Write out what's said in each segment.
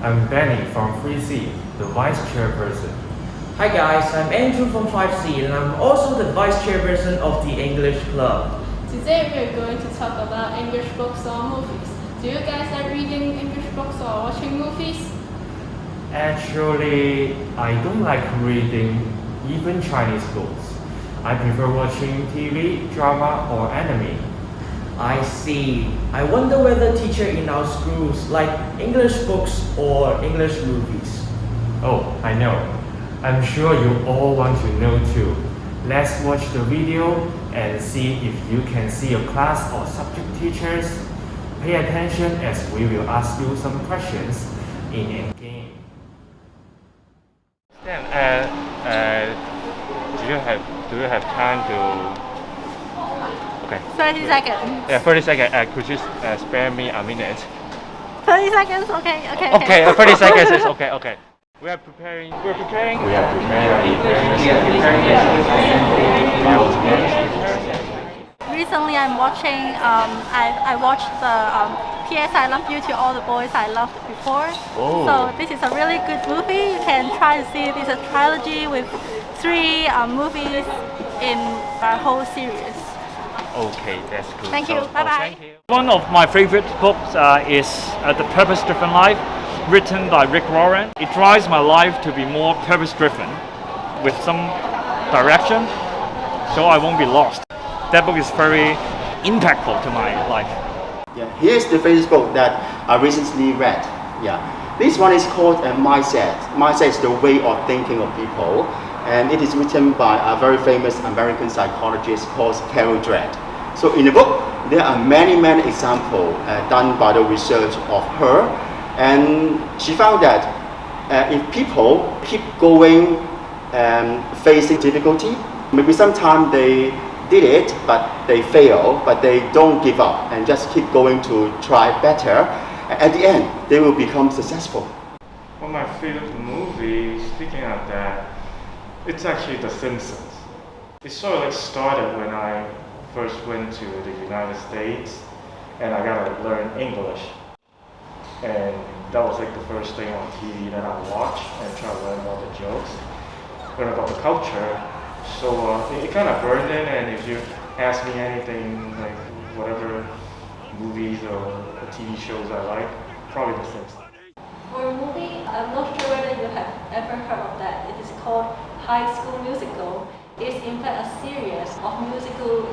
I'm Benny from 3C, the Vice Chairperson. Hi guys, I'm Andrew from 5C and I'm also the Vice Chairperson of the English Club. Today we are going to talk about English books or movies. Do you guys like reading English books or watching movies? Actually, I don't like reading even Chinese books. I prefer watching TV, drama, or anime. I see. I wonder whether teachers in our schools like English books or English movies. Oh, I know. I'm sure you all want to know too. Let's watch the video and see if you can see your class or subject teachers. Pay attention as we will ask you some questions in a game. Then, do you have time to? Okay. 30 seconds. Yeah, 30 seconds. Could you spare me a minute? 30 seconds, okay. Okay, 30 seconds is okay. We are preparing. Recently I'm watching, I watched the P.S. I Love You to All the Boys I Loved Before. Oh. So this is a really good movie. You can try to see it. It's a trilogy with 3 movies in a whole series. Okay, that's good. Thank you. Bye-bye. Thank you. One of my favorite books is The Purpose-Driven Life, written by Rick Warren. It drives my life to be more purpose-driven with some direction, so I won't be lost. That book is very impactful to my life. Yeah, here's the famous book that I recently read. Yeah, this one is called Mindset. Mindset is the way of thinking of people, and it is written by a very famous American psychologist called Carol Dweck. So in the book, there are many examples done by the research of her, and she found that if people keep going facing difficulty, maybe sometimes they did it, but they fail, but they don't give up and just keep going to try better. At the end, they will become successful. One of my favorite movies, speaking of that, it's actually The Simpsons. It sort of like started when I first went to the United States and I got to learn English. And that was like the first thing on TV that I watched and try to learn all the jokes, learn about the culture. So it kind of burned in, and if you ask me anything, like whatever movies or TV shows I like, probably The Simpsons. For a movie, I'm not sure whether you have ever heard of that. It is called High School Musical. It's in fact a series of musical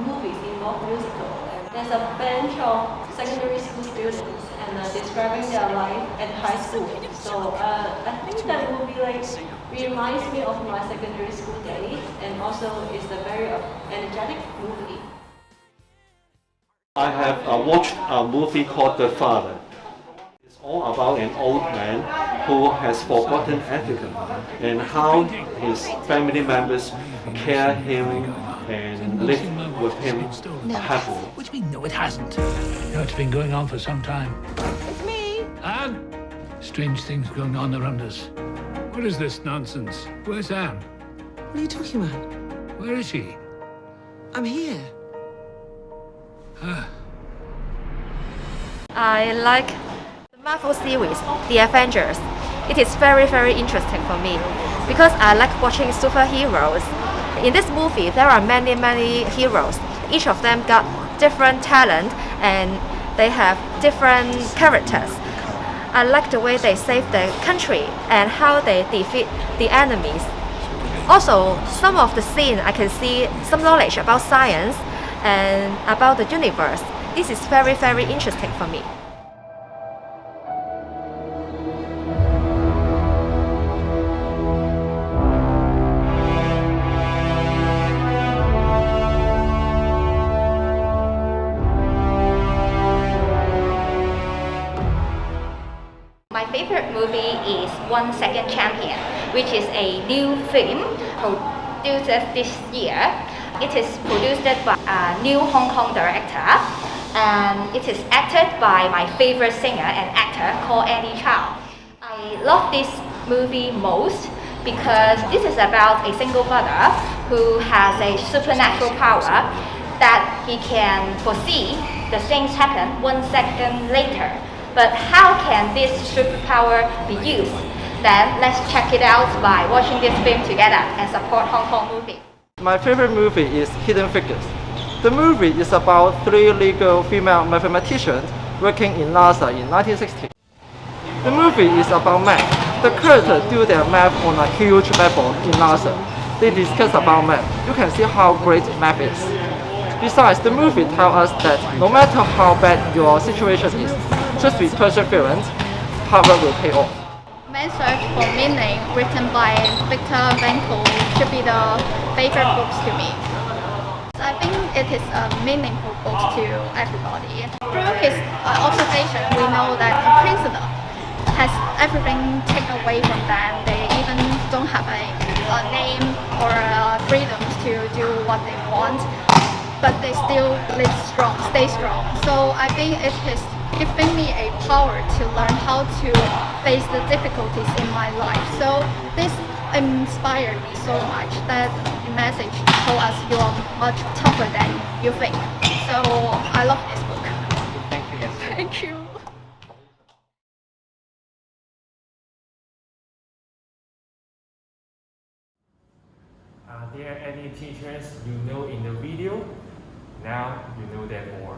movies involve musical. And there's a bunch of secondary school students and describing their life at high school. So I think that movie reminds me of my secondary school days, and also it's a very energetic movie. I have watched a movie called The Father. It's all about an old man who has forgotten Africa and how his family members care him and live with him happily. What do you mean, no, it hasn't? No, it's been going on for some time. It's me. Anne? Strange things going on around us. What is this nonsense? Where's Anne? What are you talking about? Where is she? I'm here. I like the Marvel series, The Avengers. It is very interesting for me because I like watching superheroes. In this movie, there are many heroes. Each of them got different talent and they have different characters. I like the way they save the country and how they defeat the enemies. Also, some of the scene I can see some knowledge about science and about the universe. This is very interesting for me. My favorite movie is 1 Second Champion, which is a new film produced this year. It is produced by a new Hong Kong director, and it is acted by my favorite singer and actor called Andy Chow. I love this movie most because this is about a single brother who has a supernatural power that he can foresee the things happen 1 second later. But how can this superpower be used? Then let's check it out by watching this film together and support Hong Kong movies. My favorite movie is Hidden Figures. The movie is about 3 legal female mathematicians working in NASA in 1960. The movie is about math. The characters do their math on a huge blackboard in NASA. They discuss about math. You can see how great math is. Besides, the movie tells us that no matter how bad your situation is, just be perseverant, hard work will pay off. Man's Search for Meaning, written by Viktor Frankl, should be the favorite books to me. I think it is a meaningful book to everybody. Through his observation, we know that a prisoner has everything taken away from them. They even don't have a name or freedom to do what they want, but they still live strong, stay strong. So I think it is giving me a power to learn how to face the difficulties in my life. So this inspired me so much that the message told us you are much tougher than you think. So I love this book. Thank you. Thank you. Are there any teachers you know in the video? Now you know them more.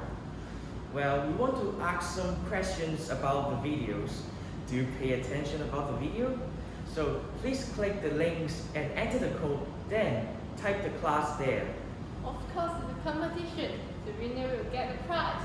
Well, we want to ask some questions about the videos. Do you pay attention about the video? So please click the links and enter the code, then type the class there. Of course, the competition, the winner will get a prize.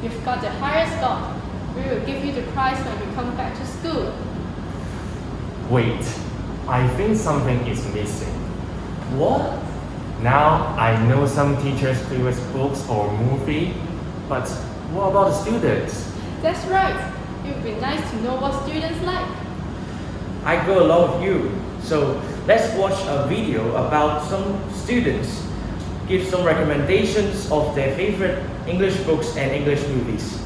you've got the highest score. We will give you the prize when you come back to school. Wait, I think something is missing. What? Now I know some teachers' favorite books or movie, but what about the students? That's right. It would be nice to know what students like. I go along with you, so let's watch a video about some students. Give some recommendations of their favorite English books and English movies.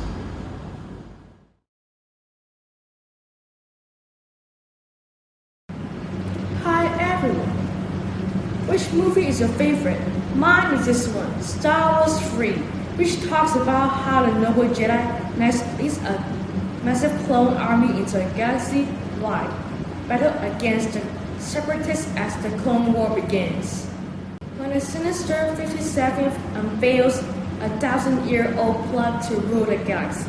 Hi everyone. Which movie is your favorite? Mine is this one, Star Wars 3, which talks about how the noble Jedi leads a massive clone army into a galaxy-wide battle against the Separatists as the Clone War begins. When the sinister 57th unveils a 1,000-year-old plot to rule the galaxy,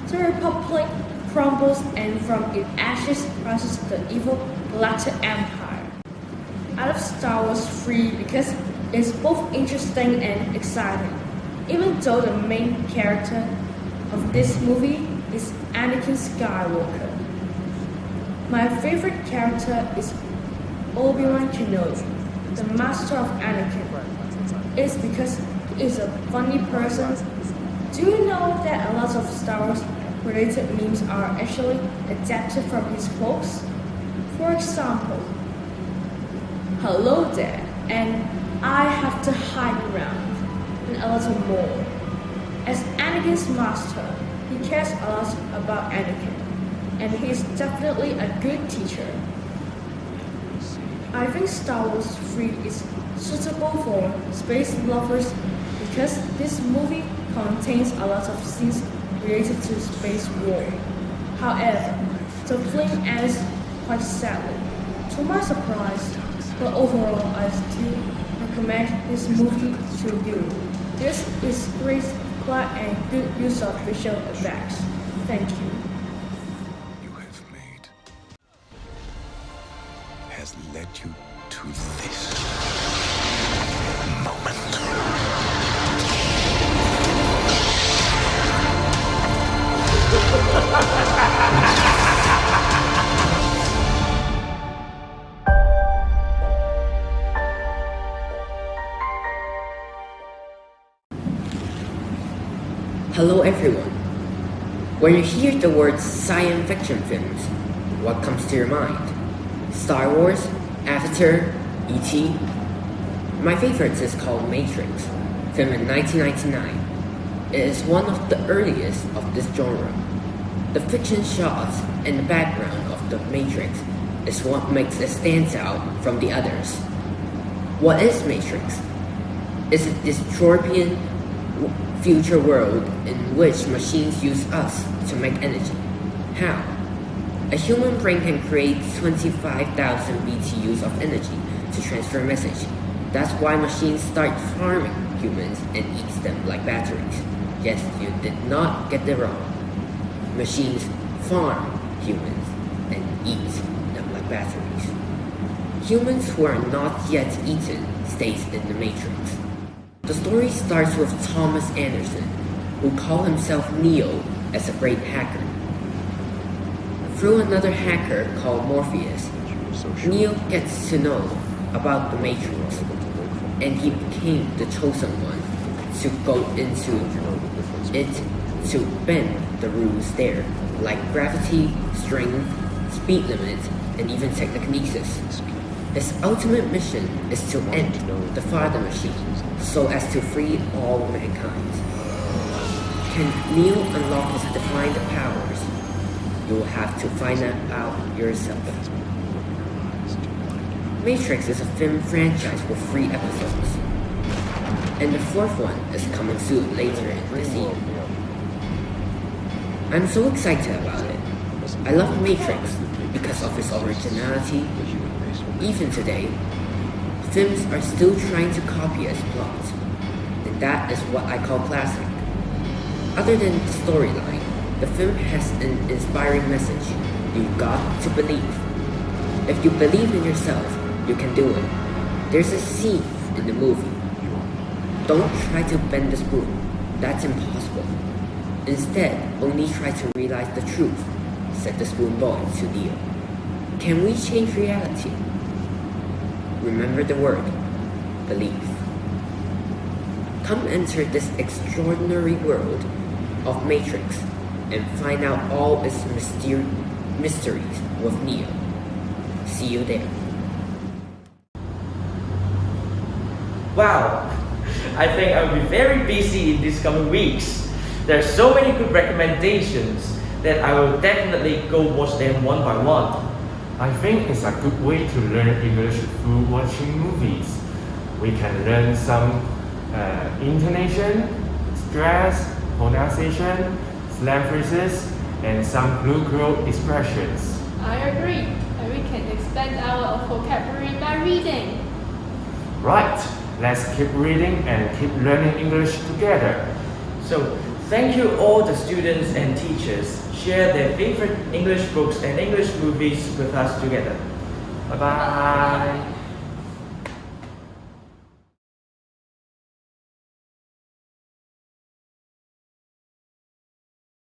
the Republic crumbles and from its ashes rises the evil Galactic Empire. I love Star Wars 3 because it's both interesting and exciting, even though the main character of this movie is Anakin Skywalker. My favorite character is Obi-Wan Kenobi, the master of Anakin. It's because he is a funny person. Do you know that a lot of Star Wars related memes are actually adapted from his quotes? For example, "Hello there," and "I have the high ground," and a lot more. As Anakin's master, he cares a lot about Anakin, and he's definitely a good teacher. I think Star Wars 3 is suitable for space lovers because this movie contains a lot of scenes related to space war. However, the film ends quite sadly, to my surprise, but overall I still recommend this movie to you. This is great plot and good use of visual effects. Thank you. Has led you to this moment. Hello everyone. When you hear the word science fiction films, what comes to your mind? Star Wars, Avatar, E.T. My favorite is called Matrix, filmed in 1999. It is one of the earliest of this genre. The fiction shots and the background of the Matrix is what makes it stand out from the others. What is Matrix? It's a dystopian future world in which machines use us to make energy. How? A human brain can create 25,000 BTUs of energy to transfer message. That's why machines start farming humans and eats them like batteries. Yes, you did not get it wrong. Machines farm humans and eat them like batteries. Humans who are not yet eaten stays in the Matrix. The story starts with Thomas Anderson, who called himself Neo as a great hacker. Through another hacker called Morpheus, Neo gets to know about the Matrix, and he became the chosen one to go into it to bend the rules there, like gravity, strength, speed limit, and even telekinesis. His ultimate mission is to end the father machine so as to free all mankind. Can Neo unlock his defined powers? You will have to find that out yourself. Matrix is a film franchise with 3 episodes, and the 4th one is coming soon later in this year. I'm so excited about it. I love Matrix because of its originality. Even today, films are still trying to copy its plot, and that is what I call classic. Other than the storyline, the film has an inspiring message. You got to believe. If you believe in yourself, you can do it. There's a scene in the movie. Don't try to bend the spoon. That's impossible. Instead, only try to realize the truth, said the spoon boy to Leo. Can we change reality? Remember the word, believe. Come enter this extraordinary world of Matrix and find out all its mysteries with Neo. See you there. Wow, I think I'll be very busy in these coming weeks. There are so many good recommendations that I will definitely go watch them one by one. I think it's a good way to learn English through watching movies. We can learn some intonation, stress, pronunciation, slang phrases, and some colloquial expressions. I agree. And we can expand our vocabulary by reading. Right, let's keep reading and keep learning English together. So, thank you all the students and teachers. Share their favorite English books and English movies with us together. Bye bye.